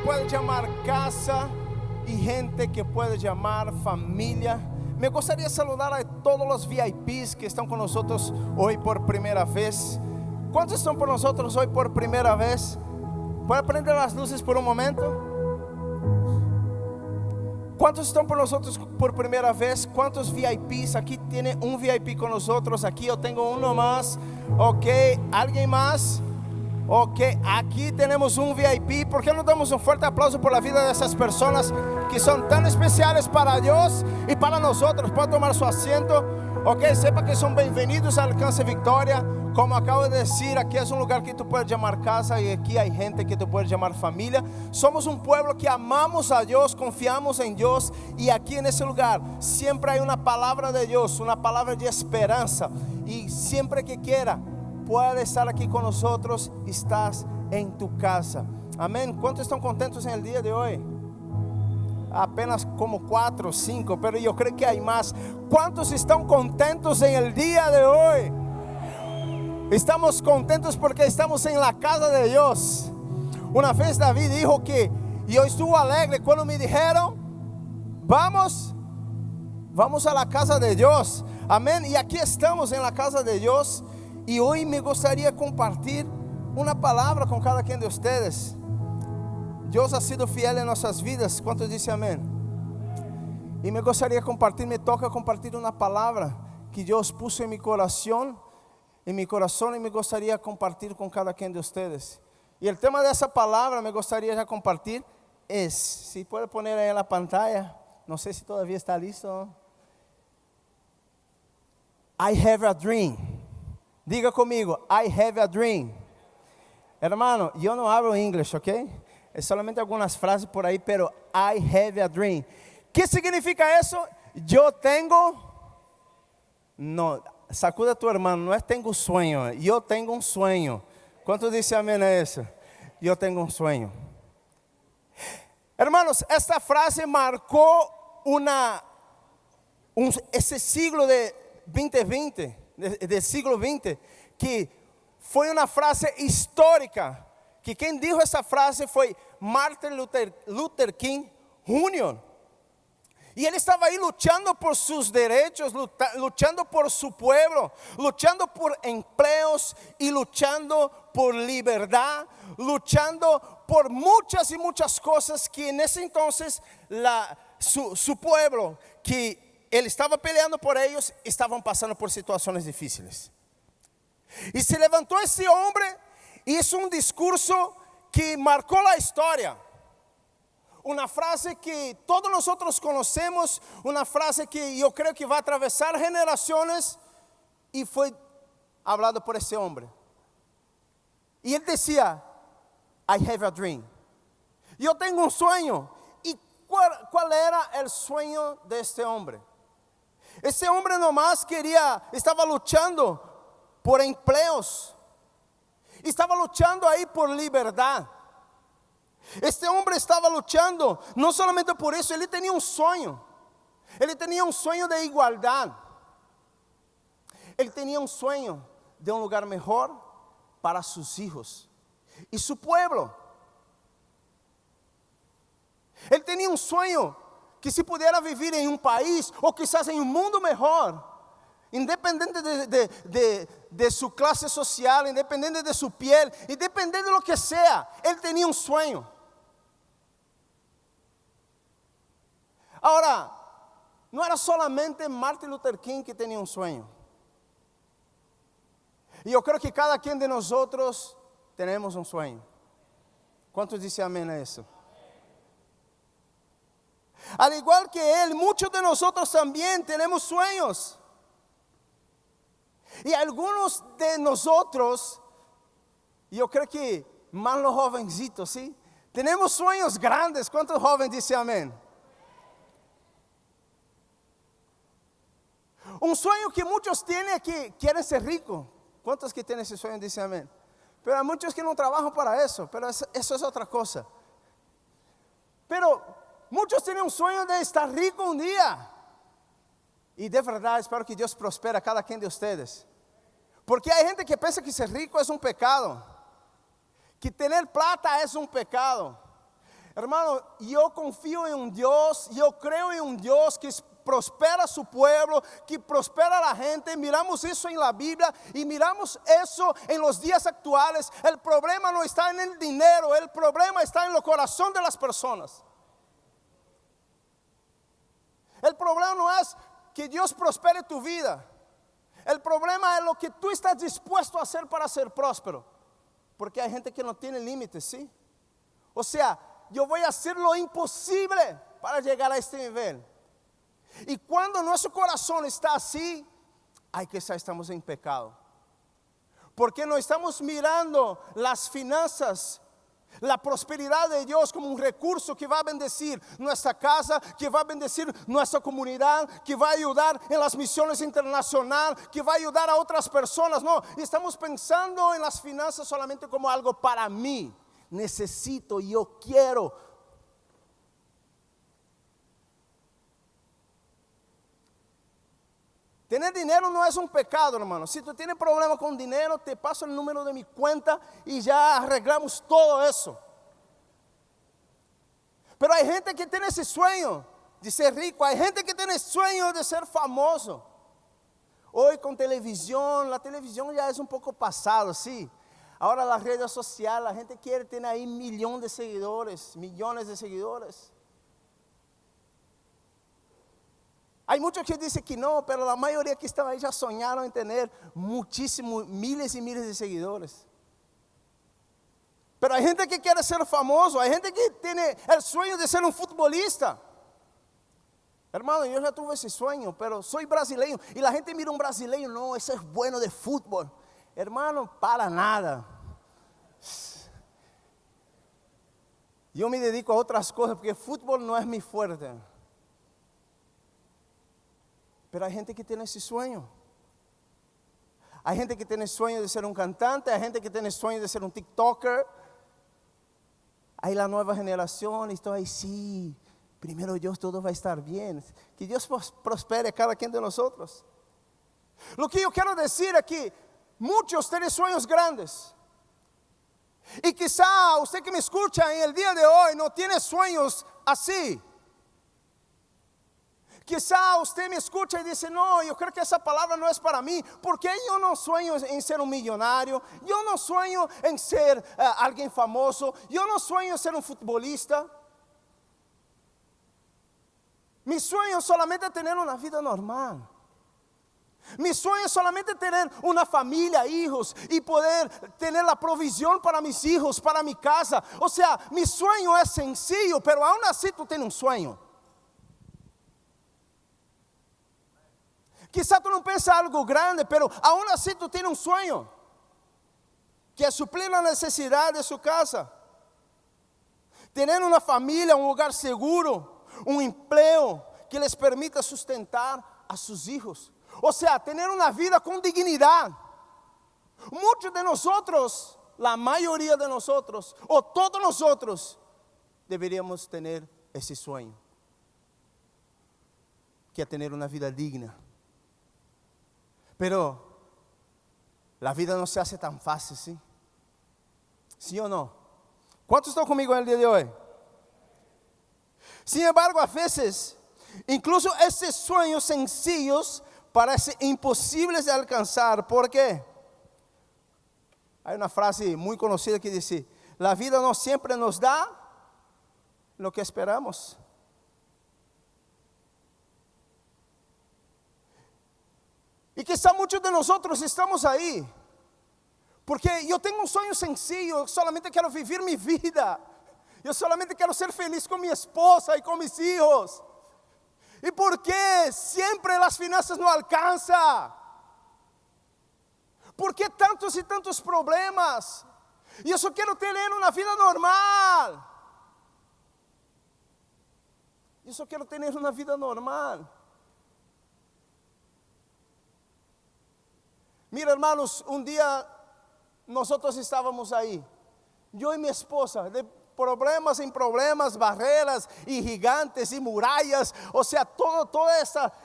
puede llamar casa y gente que puede llamar familia. Me gustaría saludar a todos los VIPs que están con nosotros hoy por primera vez. ¿Cuántos están por nosotros hoy por primera vez? ¿Puede prender las luces por un momento? ¿Cuántos están por nosotros por primera vez? ¿Cuántos VIPs? Aquí tiene un VIP con nosotros. Aquí yo tengo uno más. Ok, ¿alguien más? Ok, aquí tenemos un VIP. ¿Por qué no damos un fuerte aplauso por la vida de esas personas que son tan especiales para Dios y para nosotros? Pueden tomar su asiento. Ok, sepa que son bienvenidos al Alcance Victoria. Como acabo de decir, aquí es un lugar que tú puedes llamar casa y aquí hay gente que tú puedes llamar familia. Somos un pueblo que amamos a Dios, confiamos en Dios, y aquí en ese lugar siempre hay una palabra de Dios, una palabra de esperanza, y siempre que quiera puede estar aquí con nosotros. Estás en tu casa. Amén. ¿Cuántos están contentos en el día de hoy? Apenas como 4 o 5, pero yo creo que hay más. ¿Cuántos están contentos en el día de hoy? Estamos contentos porque estamos en la casa de Dios. Una vez David dijo que yo estuve alegre cuando me dijeron vamos a la casa de Dios. Amén. Y aquí estamos en la casa de Dios. Y hoy me gustaría compartir una palabra con cada quien de ustedes. Dios ha sido fiel en nuestras vidas. ¿Cuántos dicen amén? Y me gustaría compartir, me toca compartir una palabra que Dios puso en mi corazón, y me gustaría compartir con cada quien de ustedes. Y el tema de esa palabra me gustaría ya compartir es, si puede poner ahí en la pantalla, no sé si todavía está listo. I have a dream. Diga conmigo, I have a dream. Hermano, yo no hablo inglés, ¿ok? Es solamente algunas frases por ahí, pero I have a dream. ¿Qué significa eso? Yo tengo, no, sacuda a tu hermano, no es tengo un sueño, yo tengo un sueño. ¿Cuántos dicen amén a eso? Yo tengo un sueño. Hermanos, esta frase marcó ese siglo de 2020, del siglo XX, que fue una frase histórica, que quien dijo esa frase fue Martin Luther King Jr. Y él estaba ahí luchando por sus derechos, luchando por su pueblo, luchando por empleos y luchando por libertad, luchando por muchas y muchas cosas que en ese entonces su pueblo, que él estaba peleando por ellos, estaban pasando por situaciones difíciles. Y se levantó ese hombre y hizo un discurso que marcó la historia. Una frase que todos nosotros conocemos, una frase que yo creo que va a atravesar generaciones, y fue hablado por ese hombre. Y él decía, I have a dream. Yo tengo un sueño. ¿Y cuál era el sueño de este hombre? Ese hombre nomás estaba luchando por empleos, estaba luchando ahí por libertad. Este hombre estaba luchando, no solamente por eso, él tenía un sueño. Él tenía un sueño de igualdad. Él tenía un sueño de un lugar mejor para sus hijos y su pueblo. Él tenía un sueño que si pudiera vivir en un país o quizás en un mundo mejor, independiente de su clase social, independiente de su piel, independiente de lo que sea, él tenía un sueño. Ahora, no era solamente Martin Luther King que tenía un sueño. Y yo creo que cada quien de nosotros tenemos un sueño. ¿Cuántos dicen amén a eso? Al igual que él, muchos de nosotros también tenemos sueños. Y algunos de nosotros, yo creo que más los jovencitos, ¿sí? Tenemos sueños grandes. ¿Cuántos jóvenes dicen amén? Un sueño que muchos tienen es que quieren ser ricos. ¿Cuántos que tienen ese sueño dicen amén? Pero hay muchos que no trabajan para eso, pero eso es otra cosa. Pero muchos tienen un sueño de estar rico un día. Y de verdad espero que Dios prospere a cada quien de ustedes. Porque hay gente que piensa que ser rico es un pecado, que tener plata es un pecado. Hermano, yo confío en un Dios, yo creo en un Dios que prospera a su pueblo, que prospera a la gente. Miramos eso en la Biblia y miramos eso en los días actuales. El problema no está en el dinero, el problema está en el corazón de las personas. El problema no es que Dios prospere tu vida. El problema es lo que tú estás dispuesto a hacer para ser próspero. Porque hay gente que no tiene límites, ¿sí? O sea, yo voy a hacer lo imposible para llegar a este nivel. Y cuando nuestro corazón está así, ay, quizá estamos en pecado. Porque no estamos mirando las finanzas, la prosperidad de Dios como un recurso que va a bendecir nuestra casa, que va a bendecir nuestra comunidad, que va a ayudar en las misiones internacionales, que va a ayudar a otras personas. No, estamos pensando en las finanzas solamente como algo para mí. Necesito, yo quiero. Tener dinero no es un pecado, hermano. Si tú tienes problemas con dinero, te paso el número de mi cuenta y ya arreglamos todo eso. Pero hay gente que tiene ese sueño de ser rico. Hay gente que tiene el sueño de ser famoso. Hoy con televisión, la televisión ya es un poco pasado, sí. Ahora las redes sociales, la gente quiere tener ahí millones de seguidores. Hay muchos que dicen que no, pero la mayoría que están ahí ya soñaron en tener muchísimos, miles y miles de seguidores. Pero hay gente que quiere ser famoso, hay gente que tiene el sueño de ser un futbolista. Hermano, yo ya tuve ese sueño, pero soy brasileño. Y la gente mira a un brasileño, no, ese es bueno de fútbol. Hermano, para nada. Yo me dedico a otras cosas porque el fútbol no es mi fuerte. Pero hay gente que tiene ese sueño. Hay gente que tiene el sueño de ser un cantante, hay gente que tiene el sueño de ser un TikToker. Hay la nueva generación y estoy ahí, sí, primero Dios, todo va a estar bien. Que Dios prospere a cada quien de nosotros. Lo que yo quiero decir aquí, muchos tienen sueños grandes. Y quizá usted que me escucha en el día de hoy no tiene sueños así. Quizá usted me escucha y dice, no, yo creo que esa palabra no es para mí. Porque yo no sueño en ser un millonario. Yo no sueño en ser alguien famoso. Yo no sueño en ser un futbolista. Mi sueño es solamente tener una vida normal. Mi sueño es solamente tener una familia, hijos, y poder tener la provisión para mis hijos, para mi casa. O sea, mi sueño es sencillo, pero aún así tú tienes un sueño. Quizá tú no piensas algo grande, pero aún así tú tienes un sueño, que es suplir la necesidad de su casa. Tener una familia, un hogar seguro, un empleo que les permita sustentar a sus hijos. O sea, tener una vida con dignidad. Muchos de nosotros, la mayoría de nosotros, o todos nosotros, deberíamos tener ese sueño, que es tener una vida digna. Pero la vida no se hace tan fácil, ¿sí? ¿Sí o no? ¿Cuántos están conmigo en el día de hoy? Sin embargo, a veces, incluso esos sueños sencillos parecen imposibles de alcanzar. ¿Por qué? Hay una frase muy conocida que dice, la vida no siempre nos da lo que esperamos. Y quizá muchos de nosotros estamos ahí, porque yo tengo un sueño sencillo, solamente quiero vivir mi vida. Yo solamente quiero ser feliz con mi esposa y con mis hijos. ¿Y por qué siempre las finanzas no alcanzan? ¿Por qué tantos y tantos problemas? Y yo solo quiero tener una vida normal. Yo solo quiero tener una vida normal. Mira, hermanos, un día nosotros estábamos ahí, yo y mi esposa, de problemas en problemas, barreras y gigantes y murallas, o sea, todo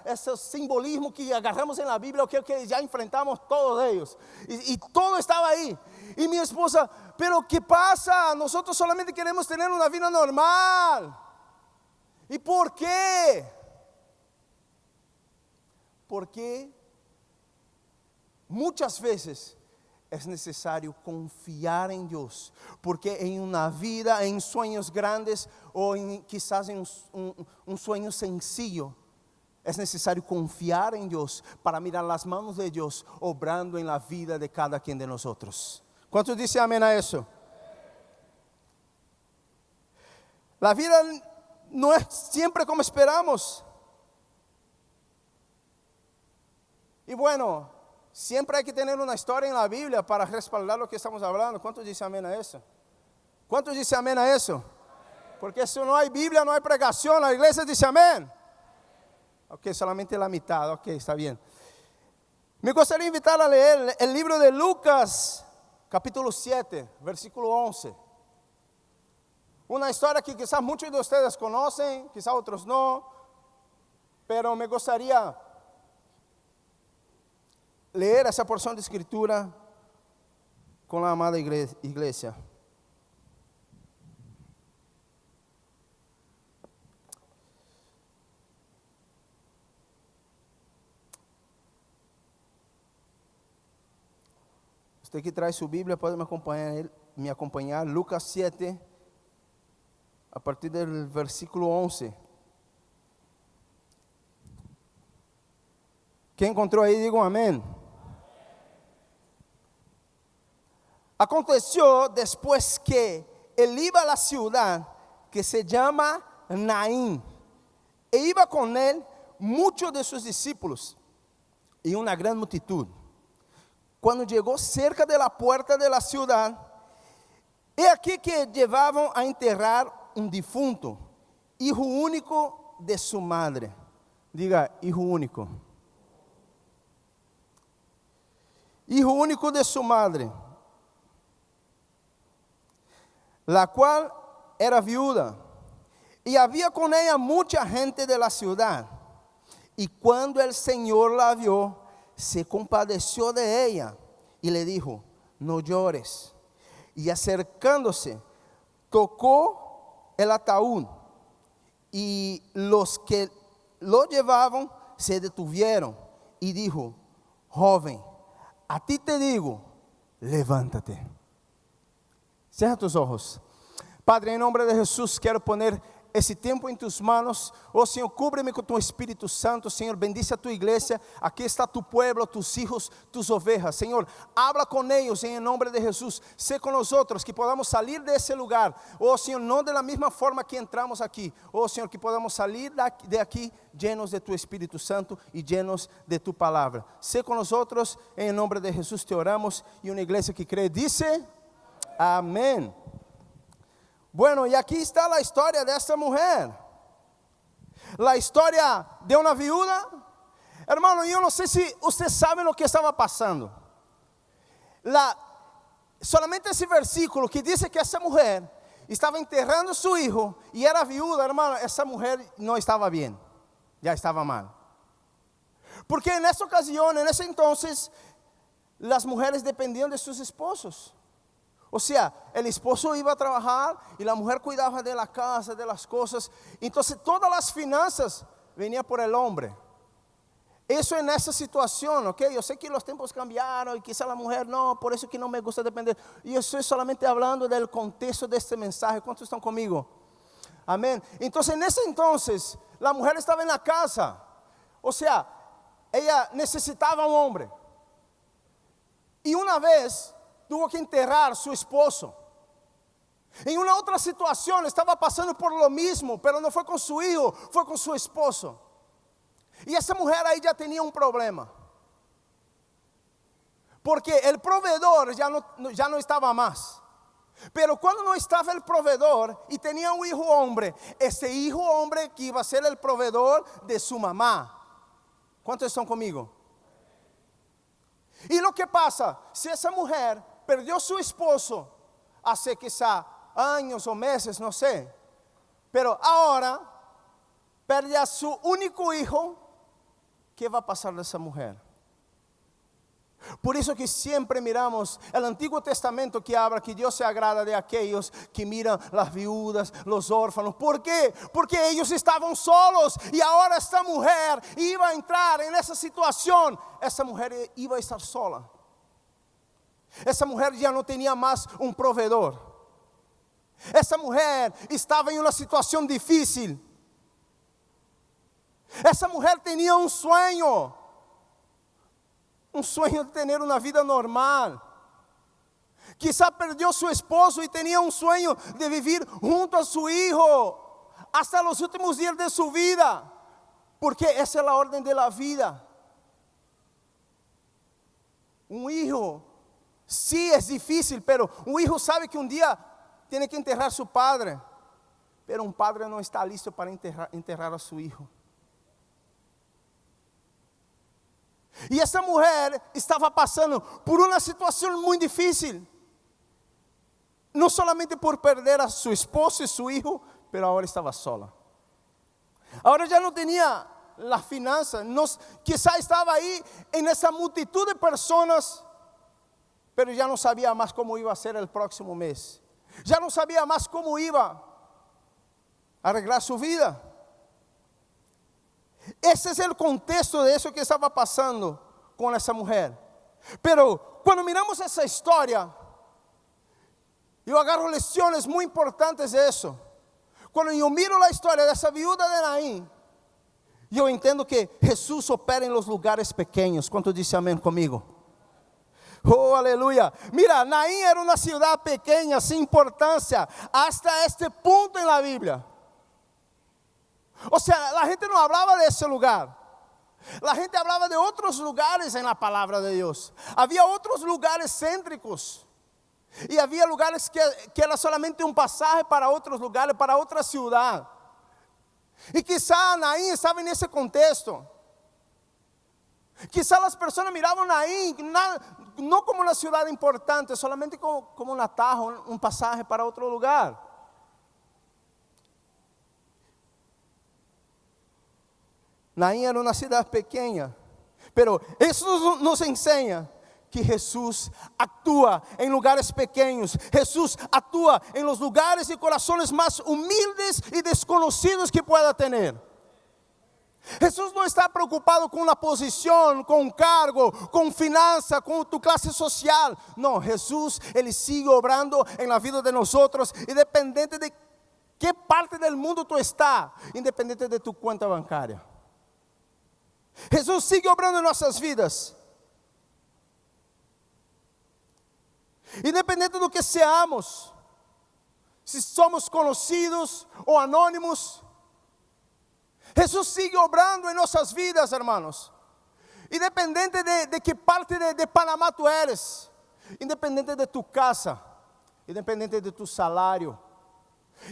ese simbolismo que agarramos en la Biblia, que ya enfrentamos todos ellos, y todo estaba ahí. Y mi esposa, pero ¿qué pasa? Nosotros solamente queremos tener una vida normal. ¿Y por qué? Porque muchas veces es necesario confiar en Dios, porque en una vida, en sueños grandes o quizás en un sueño sencillo, es necesario confiar en Dios para mirar las manos de Dios obrando en la vida de cada quien de nosotros. ¿Cuántos dicen amén a eso? La vida no es siempre como esperamos. Y bueno, siempre hay que tener una historia en la Biblia para respaldar lo que estamos hablando. ¿Cuántos dicen amén a eso? ¿Cuántos dicen amén a eso? Porque si no hay Biblia, no hay pregación. La iglesia dice amén. Ok, solamente la mitad. Ok, está bien. Me gustaría invitar a leer el libro de Lucas, capítulo 7, versículo 11. Una historia que quizás muchos de ustedes conocen, quizás otros no. Pero me gustaría leer esa porción de escritura con la amada iglesia. Usted que trae su Biblia puede me acompañar. Lucas 7, a partir del versículo 11. ¿Quién encontró ahí? Digo amén. Aconteció después que él iba a la ciudad que se llama Naín, e iba con él muchos de sus discípulos y una gran multitud. Cuando llegó cerca de la puerta de la ciudad, he aquí que llevaban a enterrar un difunto, hijo único de su madre. Diga, hijo único. Hijo único de su madre, la cual era viuda, y había con ella mucha gente de la ciudad. Y cuando el Señor la vio, se compadeció de ella y le dijo: no llores. Y acercándose, tocó el ataúd, y los que lo llevaban se detuvieron, y dijo: joven, a ti te digo, levántate. Cierra tus ojos. Padre, en nombre de Jesús, quiero poner esse tiempo en tus manos. Oh Señor, cúbreme con tu Espíritu Santo. Señor, bendice a tu iglesia. Aquí está tu pueblo, tus hijos, tus ovejas. Señor, habla con ellos en el nombre de Jesús. Sé con nosotros, que podamos salir de ese lugar. Oh Señor, no de la misma forma que entramos aquí. Oh Señor, que podamos salir de aquí llenos de tu Espíritu Santo y llenos de tu palabra. Sé con nosotros, en el nombre de Jesús te oramos. Y una iglesia que cree dice: amén. Bueno, y aquí está la historia de esta mujer. La historia de una viuda. Hermano, yo no sé si usted sabe lo que estaba pasando. Solamente ese versículo que dice que esa mujer estaba enterrando a su hijo y era viuda, hermano, esa mujer no estaba bien, ya estaba mal. Porque en esa ocasión, en ese entonces, las mujeres dependían de sus esposos. O sea, el esposo iba a trabajar y la mujer cuidaba de la casa, de las cosas. Entonces todas las finanzas venían por el hombre. Eso en esa situación, ¿ok? Yo sé que los tiempos cambiaron y quizá la mujer no, por eso que no me gusta depender. Y yo estoy solamente hablando del contexto de este mensaje. ¿Cuántos están conmigo? Amén. Entonces en ese entonces la mujer estaba en la casa. O sea, ella necesitaba un hombre. Y una vez tuvo que enterrar a su esposo. En una otra situación estaba pasando por lo mismo, pero no fue con su hijo, fue con su esposo. Y esa mujer ahí ya tenía un problema. Porque el proveedor ya no estaba más. Pero cuando no estaba el proveedor y tenía un hijo hombre, ese hijo hombre que iba a ser el proveedor de su mamá. ¿Cuántos están conmigo? Y lo que pasa, si esa mujer perdió a su esposo hace quizá años o meses, no sé, pero ahora pierde a su único hijo, ¿qué va a pasar de esa mujer? Por eso que siempre miramos el Antiguo Testamento que habla que Dios se agrada de aquellos que miran las viudas, los órfanos. ¿Por qué? Porque ellos estaban solos y ahora esta mujer iba a entrar en esa situación. Esa mujer iba a estar sola. Esa mujer ya no tenía más un proveedor. Esa mujer estaba en una situación difícil. Esa mujer tenía un sueño de tener una vida normal. Quizá perdió su esposo y tenía un sueño de vivir junto a su hijo hasta los últimos días de su vida, porque esa es la orden de la vida. Un hijo, sí es difícil, pero un hijo sabe que un día tiene que enterrar a su padre, pero un padre no está listo para enterrar a su hijo. Y essa mujer estava passando por uma situação muito difícil. Não solamente por perder a seu esposo e seu filho, mas agora estava sola. Agora já não tinha as finanças, quizá estava aí em essa multitud de pessoas, mas já não sabia mais como ia ser o próximo mês. Já não sabia mais como ia arreglar sua vida. Ese es el contexto de eso que estaba pasando con esa mujer. Pero cuando miramos esa historia, yo agarro lecciones muy importantes de eso. Cuando yo miro la historia de esa viuda de Naín, yo entiendo que Jesús opera en los lugares pequeños. ¿Cuántos dicen amén conmigo? Oh, aleluya. Mira, Naín era una ciudad pequeña, sin importancia, hasta este punto en la Biblia. O sea, la gente no hablaba de ese lugar. La gente hablaba de otros lugares en la palabra de Dios. Había otros lugares céntricos. Y había lugares que era solamente un pasaje para otros lugares, para otra ciudad. Y quizá Naín estaba en ese contexto. Quizá las personas miraban Naín no como una ciudad importante, solamente como un atajo, un pasaje para otro lugar. Naín era una ciudad pequeña, pero eso nos enseña que Jesús actúa en lugares pequeños. Jesús actúa en los lugares y corazones más humildes y desconocidos que pueda tener. Jesús no está preocupado con una posición, con un cargo, con finanza, con tu clase social. No, Jesús, Él sigue obrando en la vida de nosotros, independiente de qué parte del mundo tú estás, independiente de tu cuenta bancaria. Jesús sigue obrando en nuestras vidas. Independente do que seamos, se somos conocidos ou anônimos, Jesús sigue obrando en nuestras vidas, hermanos. Independente de que parte de Panamá tú eres, independente de tu casa, independente de tu salário,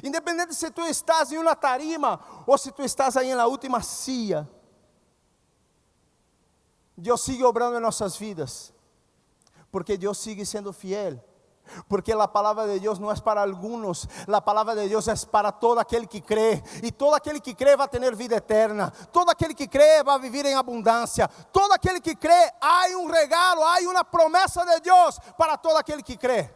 independente se tu estás em uma tarima ou se tu estás aí na última silla, Deus sigue obrando em nossas vidas, porque Deus sigue sendo fiel, porque a palavra de Deus não é para alguns, a palavra de Deus é para todo aquele que crê, e todo aquele que crê vai ter vida eterna, todo aquele que crê vai viver em abundância, todo aquele que crê, há um regalo, há uma promessa de Deus para todo aquele que crê.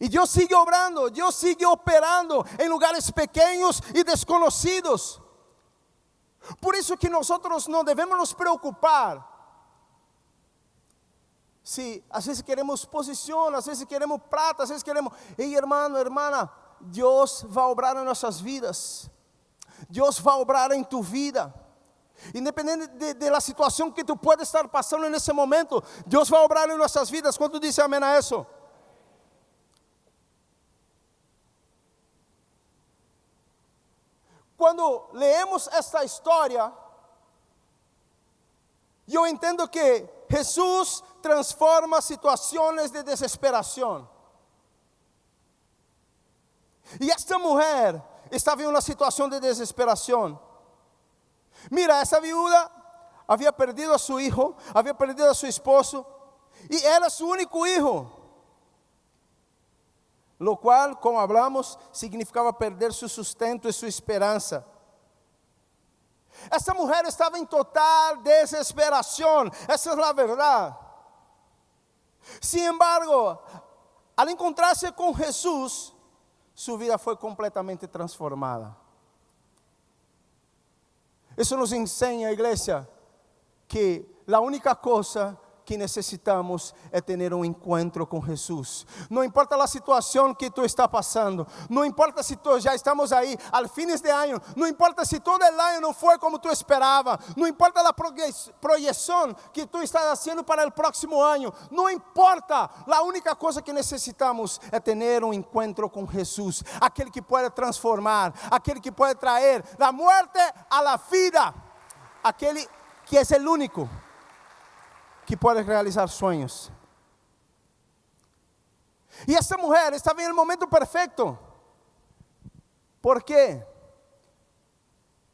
E Deus sigue obrando, Deus sigue operando em lugares pequenos e desconhecidos. Por isso que nós não devemos nos preocupar. Se às vezes queremos posição, às vezes queremos prata, às vezes queremos... Ei, irmão, irmã, Deus vai obrar em nossas vidas. Deus vai obrar em tu vida. Independente de la situação que tu pode estar passando nesse momento, Deus vai obrar em nossas vidas. Quanto diz amém a isso? Quando leemos esta história, eu entendo que Jesús transforma situaciones de desesperación. Y esta mujer estaba en una situación de desesperación. Mira, esa viuda había perdido a su hijo, había perdido a su esposo, y era su único hijo. Lo cual, como hablamos, significaba perder su sustento y su esperanza. Esta mujer estaba en total desesperación. Esa es la verdad. Sin embargo, al encontrarse con Jesús, su vida fue completamente transformada. Eso nos enseña, iglesia, que la única cosa que necesitamos es tener un encuentro con Jesús. No importa la situación que tú estás pasando, no importa si tú ya estamos ahí al fines de año, no importa si todo el año no fue como tú esperabas, no importa la proyección que tú estás haciendo para el próximo año, no importa, la única cosa que necesitamos es tener un encuentro con Jesús, aquel que puede transformar, aquel que puede traer la muerte a la vida, aquel que es el único que puede realizar sueños. Y esta mujer estaba en el momento perfecto. ¿Por qué?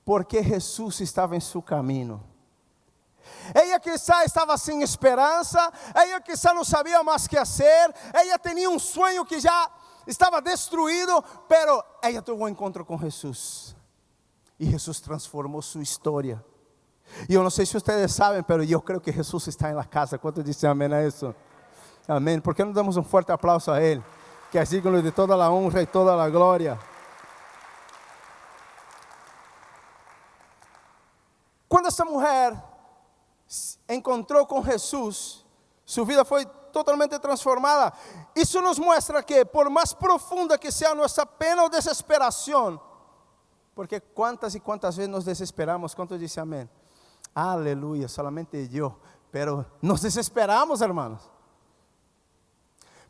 Porque Jesús estaba en su camino. Ella quizá estaba sin esperanza, ella quizá no sabía más qué hacer, ella tenía un sueño que ya estaba destruido, pero ella tuvo un encuentro con Jesús. Y Jesús transformó su historia. Yo no sé si ustedes saben, pero yo creo que Jesús está en la casa. ¿Cuántos dicen amén a eso? Amén. ¿Por qué no damos un fuerte aplauso a Él? Que es digno de toda la honra y toda la gloria. Cuando esta mujer encontró con Jesús, su vida fue totalmente transformada. Eso nos muestra que por más profunda que sea nuestra pena o desesperación, porque cuántas y cuántas veces nos desesperamos. ¿Cuántos dicen amén? Aleluya, solamente yo. Pero nos desesperamos, hermanos.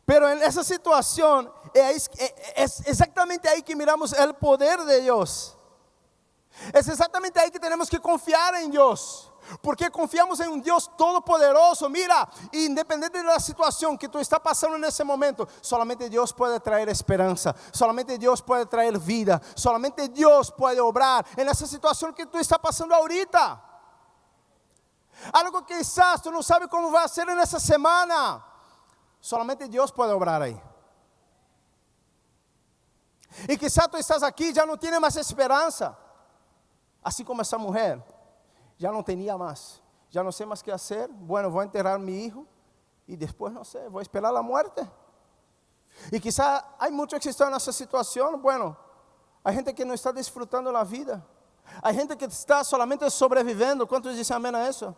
Pero en esa situación es exactamente ahí que miramos el poder de Dios. Es exactamente ahí que tenemos que confiar en Dios. Porque confiamos en un Dios todopoderoso. Mira, independiente de la situación que tú estás pasando en ese momento, solamente Dios puede traer esperanza, solamente Dios puede traer vida, solamente Dios puede obrar en esa situación que tú estás pasando ahorita. Algo que quizás tú no sabes cómo va a ser en esa semana, solamente Dios puede obrar ahí. Y quizás tú estás aquí y ya no tienes más esperanza, así como esa mujer. Ya no tenía más, ya no sé más qué hacer. Bueno, voy a enterrar a mi hijo y después no sé, voy a esperar la muerte. Y quizá hay muchos que están en esa situación. Bueno, hay gente que no está disfrutando la vida, hay gente que está solamente sobreviviendo. ¿Cuántos dicen amén a eso?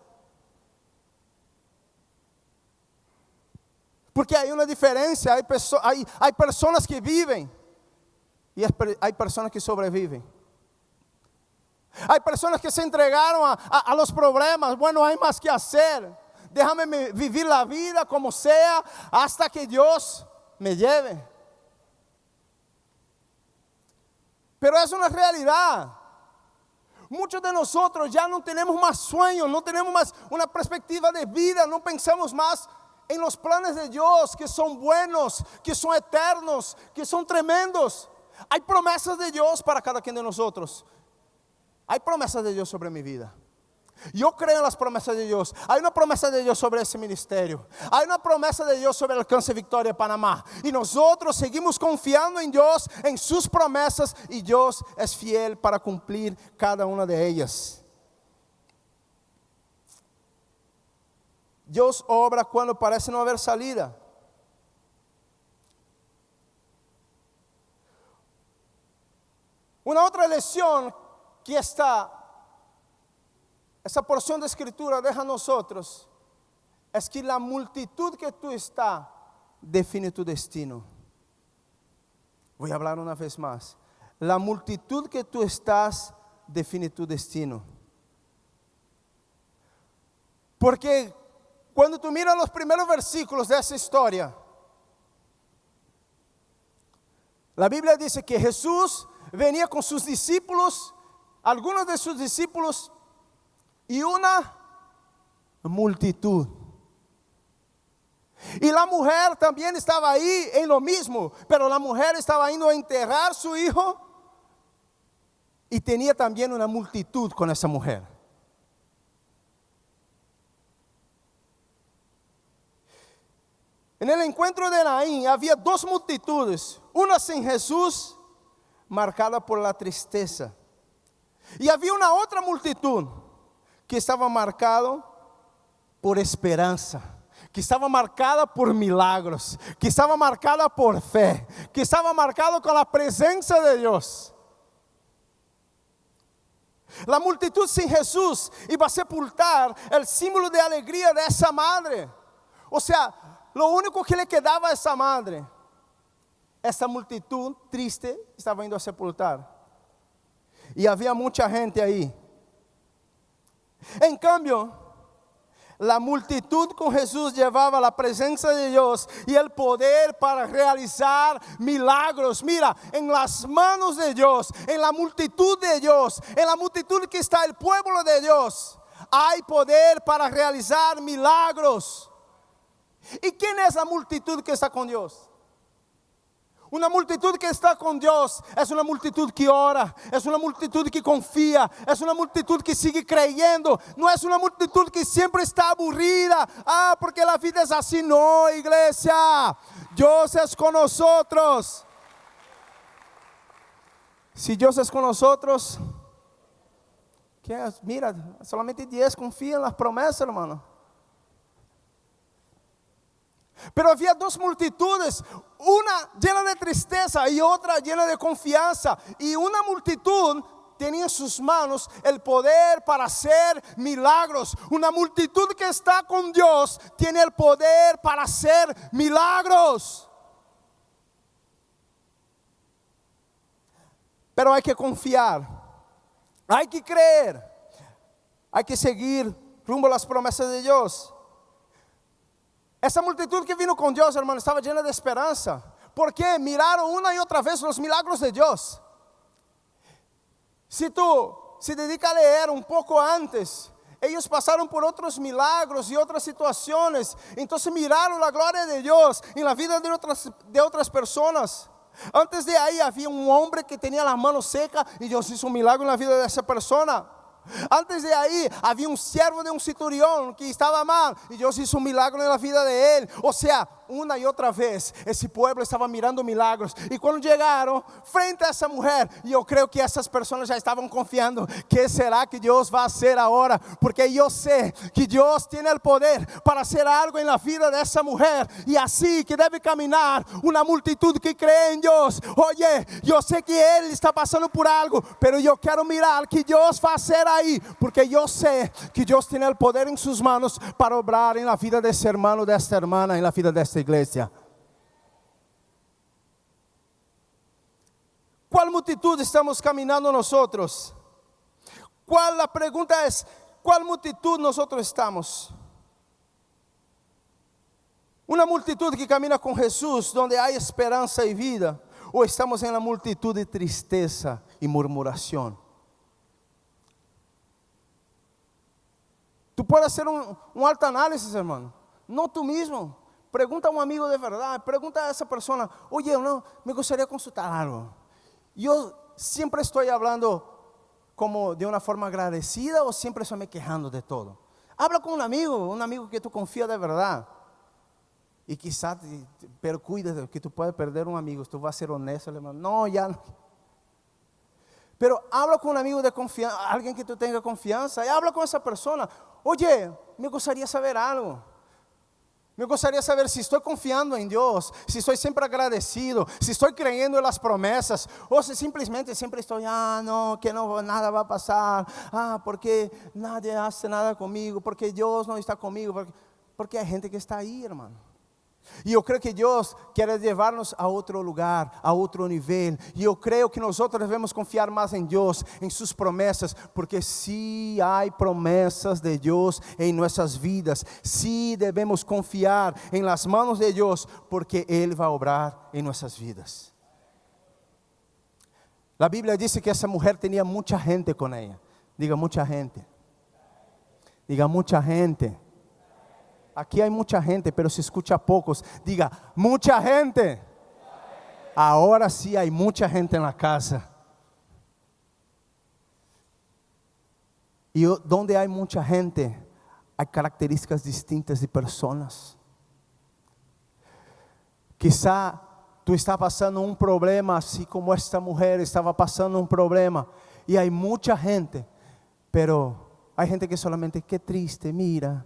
Porque hay una diferencia, hay personas que viven y hay personas que sobreviven. Hay personas que se entregaron a los problemas. Bueno, hay más que hacer. Déjame vivir la vida como sea hasta que Dios me lleve. Pero es una realidad. Muchos de nosotros ya no tenemos más sueños, no tenemos más una perspectiva de vida, no pensamos más en los planes de Dios que son buenos, que son eternos, que son tremendos. Hay promesas de Dios para cada quien de nosotros. Hay promesas de Dios sobre mi vida. Yo creo en las promesas de Dios. Hay una promesa de Dios sobre ese ministerio. Hay una promesa de Dios sobre el Alcance Victoria Panamá. Y nosotros seguimos confiando en Dios, en sus promesas. Y Dios es fiel para cumplir cada una de ellas. Dios obra cuando parece no haber salida. Una otra lección que esa porción de escritura deja a nosotros es que la multitud que tú estás define tu destino. Voy a hablar una vez más. La multitud que tú estás define tu destino. Porque cuando tú miras los primeros versículos de esa historia, la Biblia dice que Jesús venía con sus discípulos, algunos de sus discípulos y una multitud. Y la mujer también estaba ahí en lo mismo, pero la mujer estaba yendo a enterrar a su hijo y tenía también una multitud con esa mujer. En el encuentro de Naín había dos multitudes, una sin Jesús, marcada por la tristeza, Y había una otra multitud que estaba marcado por esperanza, que estaba marcada por milagros, que estaba marcada por fe, que estaba marcado con la presencia de Dios. La multitud sin Jesús iba a sepultar el símbolo de alegría de esa madre. O sea, lo único que le quedaba a esa madre, esa multitud triste estaba indo a sepultar. Y había mucha gente ahí. En cambio, la multitud con Jesús llevaba la presencia de Dios y el poder para realizar milagros. Mira, en las manos de Dios, en la multitud de Dios, en la multitud que está el pueblo de Dios, hay poder para realizar milagros. ¿Y quién es la multitud que está con Dios? Una multitud que está con Dios es una multitud que ora, es una multitud que confía, es una multitud que sigue creyendo. No es una multitud que siempre está aburrida. Porque la vida es así. No, iglesia, Dios es con nosotros. Si Dios es con nosotros, ¿qué es? Mira, solamente 10 confían en las promesas, hermano. Pero había dos multitudes, una llena de tristeza y otra llena de confianza. Y una multitud tenía en sus manos el poder para hacer milagros. Una multitud que está con Dios tiene el poder para hacer milagros. Pero hay que confiar, hay que creer, hay que seguir rumbo a las promesas de Dios. Essa multitud que vino com Deus, hermano, estava llena de esperança, porque miraram uma e outra vez os milagros de Deus. Se tu se dedica a ler um pouco antes, eles passaram por outros milagros e outras situações, então miraram a glória de Deus em la vida de outras pessoas. Antes de aí havia um homem que tinha a mão seca e Deus hizo um milagre na vida dessa pessoa. Antes de ahí había un siervo de un centurión que estaba mal y Dios hizo un milagro en la vida de él. O sea, una y otra vez ese pueblo estaba mirando milagros. Y cuando llegaron frente a esa mujer, yo creo que esas personas ya estaban confiando. ¿Qué será que Dios va a hacer ahora? Porque yo sé que Dios tiene el poder para hacer algo en la vida de esa mujer. Y así que debe caminar una multitud que cree en Dios. Oye, yo sé que él está pasando por algo, pero yo quiero mirar que Dios va a hacer ahí, porque yo sé que Dios tiene el poder en sus manos para obrar en la vida de ese hermano, de esta hermana, en la vida de esta iglesia. ¿Cuál multitud estamos caminando nosotros? La pregunta es, ¿cuál multitud nosotros estamos? Una multitud que camina con Jesús, donde hay esperanza y vida, o estamos en la multitud de tristeza y murmuración. Tú puedes hacer un alto análisis, hermano. No tú mismo. Pregunta a un amigo de verdad. Pregunta a esa persona. Oye, no, me gustaría consultar algo. Yo siempre estoy hablando como de una forma agradecida o siempre estoy me quejando de todo. Habla con un amigo que tú confías de verdad. Y quizás, pero cuida de que tú puedes perder un amigo. Tú vas a ser honesto, hermano. No, ya no. Pero habla con un amigo de confianza, alguien que tú tengas confianza, y habla con esa persona. Oye, me gustaría saber algo. Me gustaría saber si estoy confiando en Dios, si estoy siempre agradecido, si estoy creyendo en las promesas, o si simplemente siempre estoy, no, que no, nada va a pasar, porque nadie hace nada conmigo, porque Dios no está conmigo, porque hay gente que está ahí, hermano. Y yo creo que Dios quiere llevarnos a otro lugar, a otro nivel. Y yo creo que nosotros debemos confiar más en Dios, en sus promesas, porque sí hay promesas de Dios en nuestras vidas. Sí debemos confiar en las manos de Dios, porque Él va a obrar en nuestras vidas. La Biblia dice que esa mujer tenía mucha gente con ella. Diga mucha gente. Diga mucha gente. Aquí hay mucha gente, pero se escucha pocos. Diga, mucha gente. Ahora sí hay mucha gente en la casa. Y donde hay mucha gente, hay características distintas de personas. Quizá tú estás pasando un problema, así como esta mujer estaba pasando un problema. y hay mucha gente, pero hay gente que solamente, qué triste, mira,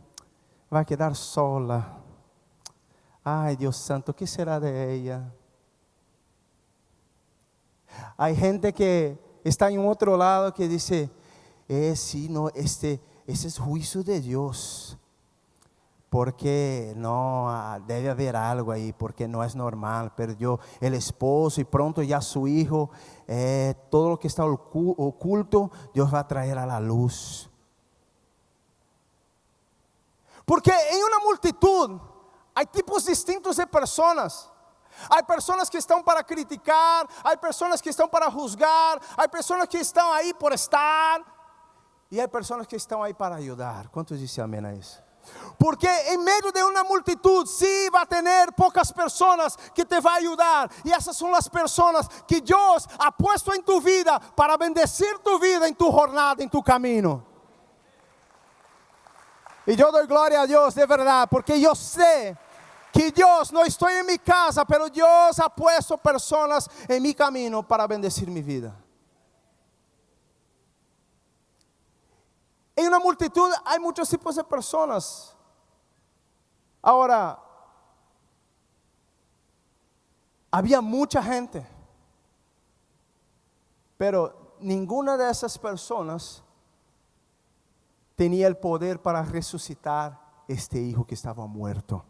va a quedar sola. Ay, Dios santo, ¿qué será de ella? Hay gente que está en otro lado que dice, sí, no, ese es juicio de Dios. Porque no, debe haber algo ahí, porque no es normal. Perdió el esposo y pronto ya su hijo. Todo lo que está oculto, Dios va a traer a la luz. Porque en una multitud hay tipos distintos de personas. Hay personas que están para criticar, hay personas que están para juzgar, hay personas que están ahí por estar, y hay personas que están ahí para ayudar. ¿Cuántos dicen amén a eso? Porque en medio de una multitud sí va a tener pocas personas que te va a ayudar, y esas son las personas que Dios ha puesto en tu vida para bendecir tu vida en tu jornada, en tu camino. Y yo doy gloria a Dios de verdad, porque yo sé que Dios, no estoy en mi casa, pero Dios ha puesto personas en mi camino para bendecir mi vida. En una multitud hay muchos tipos de personas. Ahora, había mucha gente, pero ninguna de esas personas tenía el poder para resucitar este hijo que estaba muerto.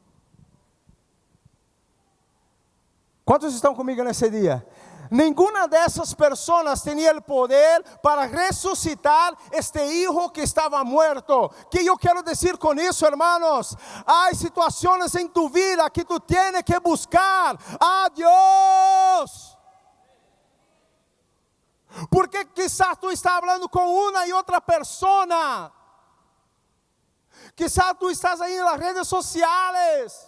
¿Cuántos están conmigo en ese día? Ninguna de esas personas tenía el poder para resucitar este hijo que estaba muerto. ¿Qué yo quiero decir con eso, hermanos? Hay situaciones en tu vida que tú tienes que buscar a Dios. Porque quizás tú estás hablando con una y otra persona. Quizás tú estás ahí en las redes sociales.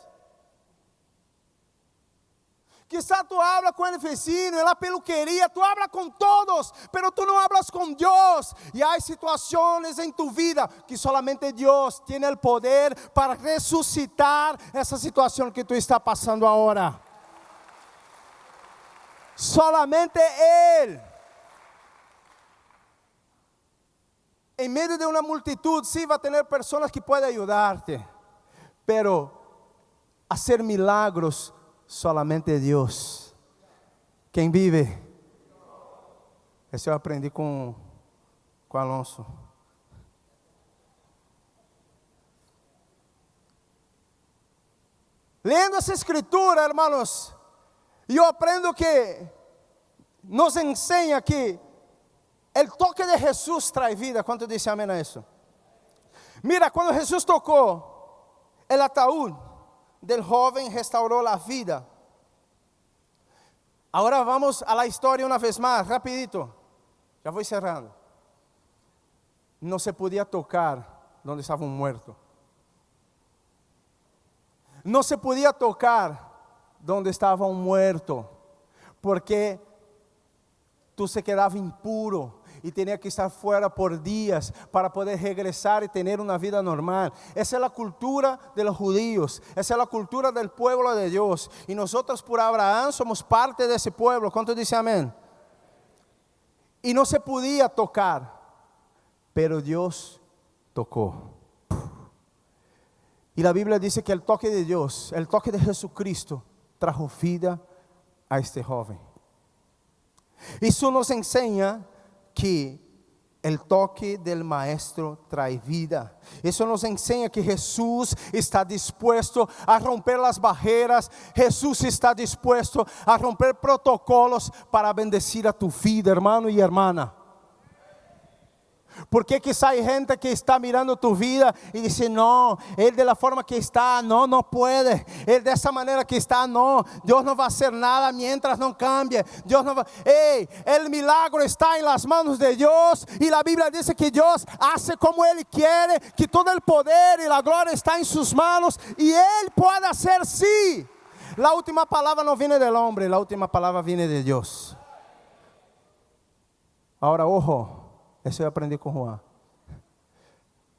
Quizás tú hablas con el vecino, en la peluquería, tú hablas con todos, pero tú no hablas con Dios. Y hay situaciones en tu vida que solamente Dios tiene el poder para resucitar esa situación que tú estás pasando ahora. Solamente Él. En medio de una multitud, sí va a tener personas que pueden ayudarte, pero hacer milagros, solamente Dios. ¿Quién vive? Eso yo aprendí con Alonso. Leyendo esa escritura, hermanos, yo aprendo que nos enseña que el toque de Jesús trae vida. ¿Cuánto dice amén a eso? Mira, cuando Jesús tocó el ataúd del joven, restauró la vida. Ahora vamos a la historia una vez más, rapidito. Ya voy cerrando. No se podía tocar donde estaba un muerto. No se podía tocar donde estaba un muerto, porque tú se quedaba impuro y tenía que estar fuera por días para poder regresar y tener una vida normal. Esa es la cultura de los judíos, esa es la cultura del pueblo de Dios, y nosotros por Abraham somos parte de ese pueblo. ¿Cuántos dicen amén? Y no se podía tocar, pero Dios tocó. Y la Biblia dice que el toque de Dios, el toque de Jesucristo, trajo vida a este joven. Eso nos enseña que el toque del Maestro trae vida. Eso nos enseña que Jesús está dispuesto a romper las barreras. Jesús está dispuesto a romper protocolos para bendecir a tu vida, hermano y hermana. Porque quizá hay gente que está mirando tu vida y dice, no, él de la forma que está, no puede. Él de esa manera que está, no, Dios no va a hacer nada mientras no cambie. Dios no va. El milagro está en las manos de Dios, y la Biblia dice que Dios hace como Él quiere, que todo el poder y la gloria está en sus manos, y Él puede hacer sí. La última palabra no viene del hombre, la última palabra viene de Dios. Ahora, ojo. Eso yo aprendí con Juan.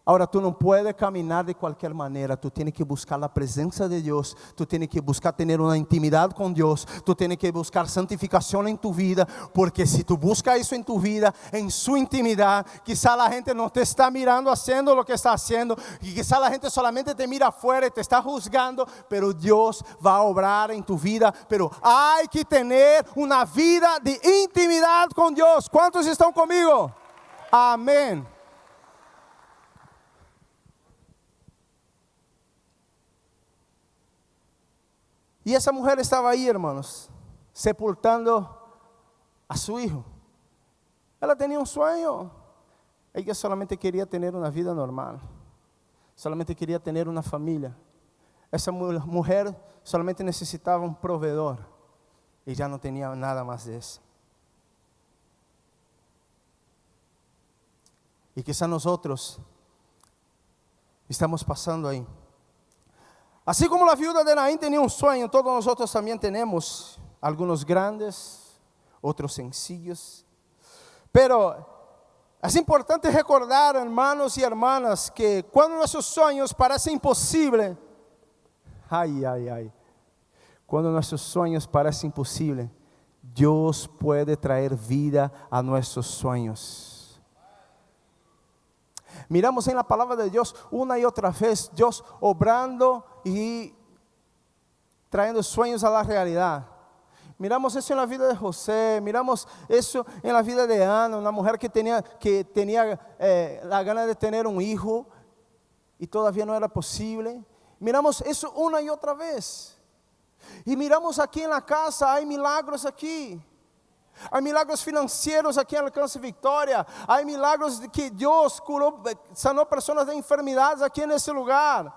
Ahora tú no puedes caminar de cualquier manera, tú tienes que buscar la presencia de Dios, tú tienes que buscar tener una intimidad con Dios, tú tienes que buscar santificación en tu vida, porque si tú buscas eso en tu vida, en su intimidad, quizá la gente no te está mirando haciendo lo que está haciendo, y quizá la gente solamente te mira afuera y te está juzgando, pero Dios va a obrar en tu vida, pero hay que tener una vida de intimidad con Dios. ¿Cuántos están conmigo? Amén. Y esa mujer estaba ahí, hermanos, sepultando a su hijo. Ella tenía un sueño. Ella solamente quería tener una vida normal. Solamente quería tener una familia. Esa mujer solamente necesitaba un proveedor. Y ya no tenía nada más de eso. Y quizá nosotros estamos pasando ahí. Así como la viuda de Naín tenía un sueño, todos nosotros también tenemos, algunos grandes, otros sencillos. Pero es importante recordar, hermanos y hermanas, que cuando nuestros sueños parecen imposibles, cuando nuestros sueños parecen imposibles, Dios puede traer vida a nuestros sueños. Miramos en la palabra de Dios una y otra vez, Dios obrando y trayendo sueños a la realidad. Miramos eso en la vida de José, miramos eso en la vida de Ana, una mujer que tenía la gana de tener un hijo y todavía no era posible. Miramos eso una y otra vez. Y miramos aquí en la casa, hay milagros aquí. Hay milagros financieros aquí en Alcance Victoria. Hay milagros de que Dios curó, sanó personas de enfermedades aquí en ese lugar.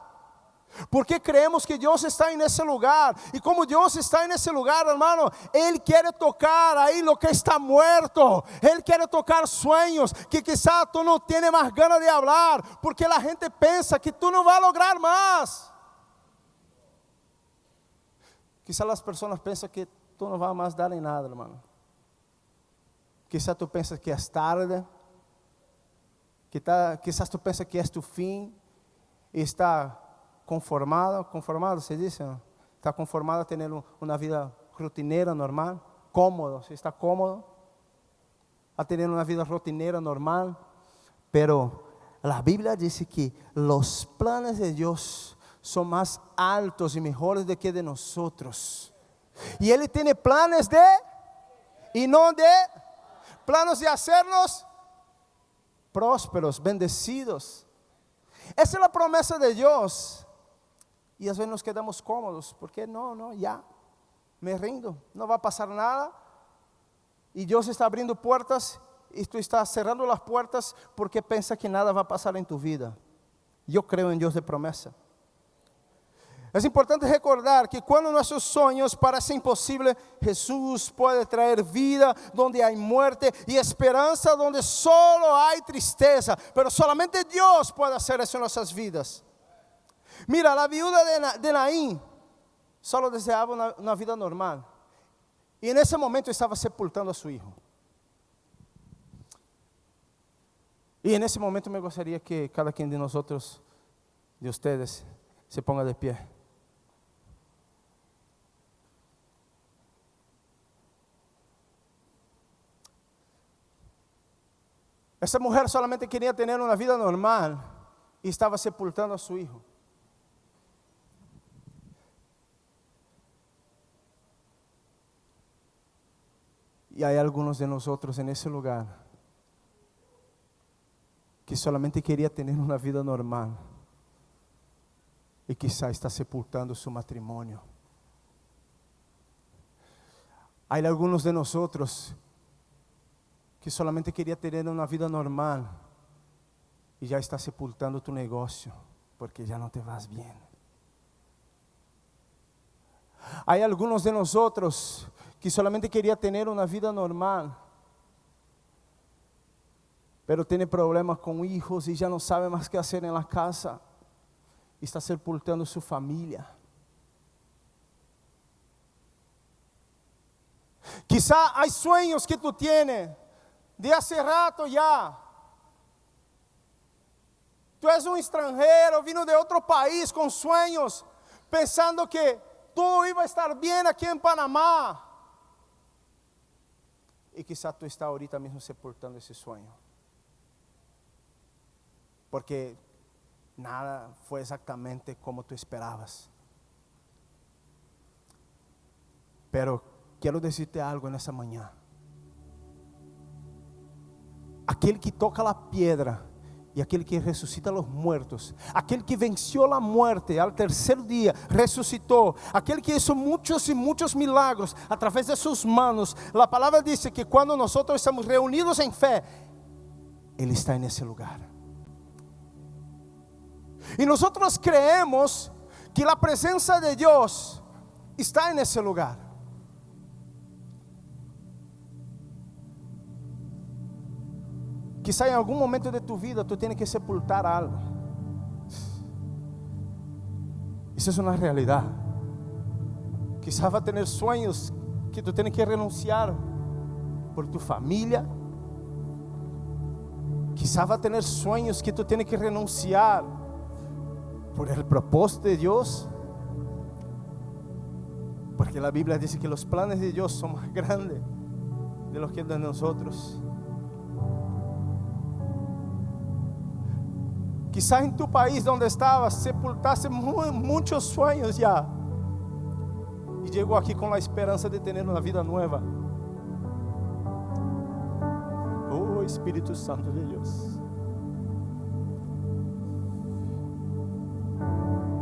Porque creemos que Dios está en ese lugar. Y como Dios está en ese lugar, hermano, Él quiere tocar ahí lo que está muerto. Él quiere tocar sueños que quizá tú no tienes más ganas de hablar, porque la gente piensa que tú no vas a lograr más. Quizá las personas piensan que tú no vas a más dar en nada, hermano. Quizás tú piensas que es tarde, quizás tú piensas que es tu fin y está conformado se dice, ¿no? Está conformado a tener una vida rutinera, normal, cómodo, si está cómodo a tener una vida rutinera, normal, pero la Biblia dice que los planes de Dios son más altos y mejores de que de nosotros, y Él tiene planes y no planos de hacernos prósperos, bendecidos. Esa es la promesa de Dios. Y a veces nos quedamos cómodos, porque ya me rindo, no va a pasar nada. Y Dios está abriendo puertas y tú estás cerrando las puertas porque piensas que nada va a pasar en tu vida. Yo creo en Dios de promesa. Es importante recordar que cuando nuestros sueños parecen imposibles, Jesús puede traer vida donde hay muerte y esperanza donde solo hay tristeza. Pero solamente Dios puede hacer eso en nuestras vidas. Mira, la viuda de Naín solo deseaba una vida normal. Y en ese momento estaba sepultando a su hijo. Y en ese momento me gustaría que cada quien de nosotros, de ustedes, se ponga de pie. Esa mujer solamente quería tener una vida normal y estaba sepultando a su hijo. Y hay algunos de nosotros en ese lugar que solamente quería tener una vida normal y quizá está sepultando su matrimonio. Hay algunos de nosotros que solamente quería tener una vida normal y ya está sepultando tu negocio porque ya no te vas bien. Hay algunos de nosotros que solamente quería tener una vida normal, pero tiene problemas con hijos y ya no sabe más qué hacer en la casa y está sepultando su familia. Quizá hay sueños que tú tienes de hace rato ya. tú eres un extranjero, vino de otro país con sueños, pensando que todo iba a estar bien aquí en Panamá. Y quizá tú estás ahorita mismo sepultando ese sueño. Porque nada fue exactamente como tú esperabas. Pero quiero decirte algo en esa mañana. Aquel que toca la piedra y aquel que resucita a los muertos, aquel que venció la muerte al tercer día, resucitó, aquel que hizo muchos y muchos milagros a través de sus manos. La palabra dice que cuando nosotros estamos reunidos en fe, Él está en ese lugar. Y nosotros creemos que la presencia de Dios está en ese lugar. Quizá en algún momento de tu vida tú tienes que sepultar algo. Esa es una realidad. Quizá va a tener sueños que tú tienes que renunciar por tu familia. Quizá va a tener sueños que tú tienes que renunciar por el propósito de Dios. Porque la Biblia dice que los planes de Dios son más grandes de los que de nosotros. Quizás en tu país donde estabas sepultaste muchos sueños ya, y llegó aquí con la esperanza de tener una vida nueva. Oh Espíritu Santo de Dios.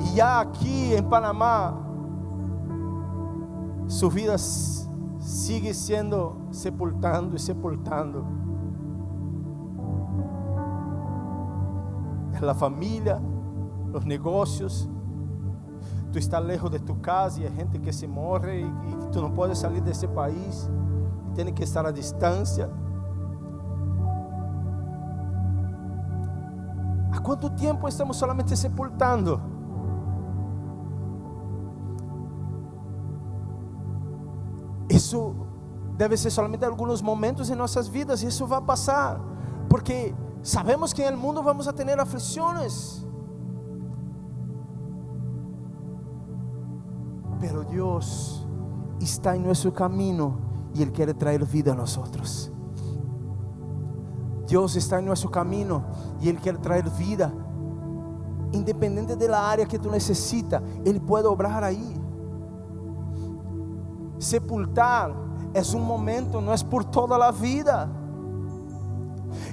Y ya aquí en Panamá su vida sigue siendo sepultando y sepultando. La familia, los negocios. Tú estás lejos de tu casa y hay gente que se muere y tú no puedes salir de ese país. Tienes que estar a distancia. ¿A cuánto tiempo estamos solamente sepultando? Eso debe ser solamente algunos momentos en nuestras vidas y eso va a pasar. Porque sabemos que en el mundo vamos a tener aflicciones, pero Dios está en nuestro camino y Él quiere traer vida a nosotros. Dios está en nuestro camino y Él quiere traer vida. Independiente de la área que tú necesitas, Él puede obrar ahí. Sepultar es un momento, no es por toda la vida.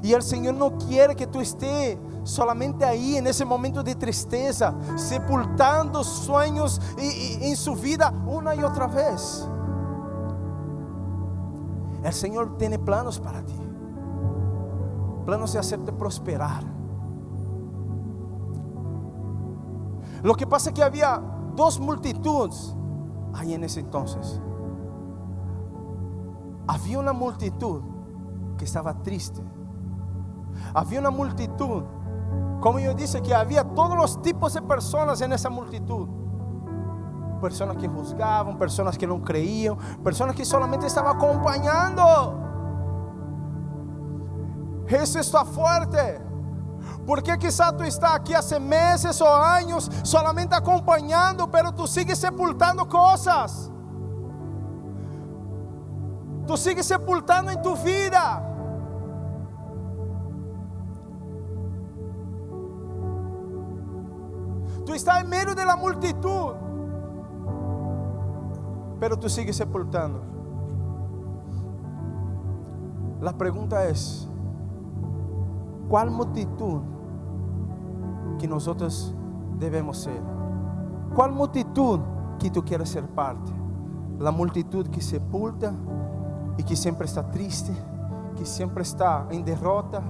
Y el Señor no quiere que tú estés solamente ahí en ese momento de tristeza, sepultando sueños en su vida una y otra vez. El Señor tiene planos para ti, planos de hacerte prosperar. Lo que pasa es que había dos multitudes ahí en ese entonces. Había una multitud que estaba triste. Había una multitud, como yo dije, que había todos los tipos de personas en esa multitud. Personas que juzgaban, personas que no creían, personas que solamente estaban acompañando. Eso está fuerte. Porque quizás tú estás aquí hace meses o años solamente acompañando, pero tú sigues sepultando cosas. Tú sigues sepultando en tu vida. Tú estás en medio de la multitud, pero tú sigues sepultando. La pregunta es: ¿cuál multitud que nosotros debemos ser? ¿Cuál multitud que tú quieres ser parte? ¿La multitud que sepulta y que siempre está triste, que siempre está en derrota?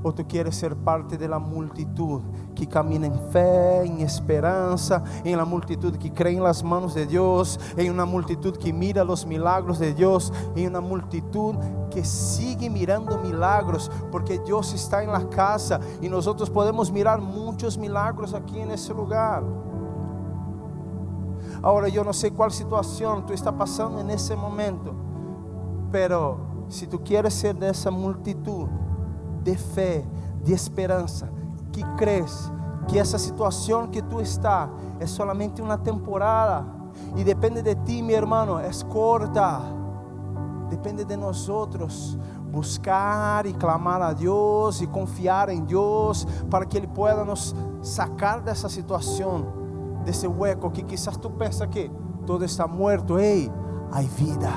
¿O tú quieres ser parte de la multitud que camina en fe, en esperanza, en la multitud que cree en las manos de Dios, en una multitud que mira los milagros de Dios, en una multitud que sigue mirando milagros, porque Dios está en la casa y nosotros podemos mirar muchos milagros aquí en ese lugar? Ahora yo no sé cuál situación tú estás pasando en ese momento, pero si tú quieres ser de esa multitud de fe, de esperanza, que crees que essa situação que tu está é solamente uma temporada e depende de ti, meu irmão, é corta. Depende de nós outros buscar e clamar a Deus e confiar em Deus para que Ele pueda nos sacar dessa situação, desse hueco que quizás tu pensa que todo está muerto. Ei, há vida.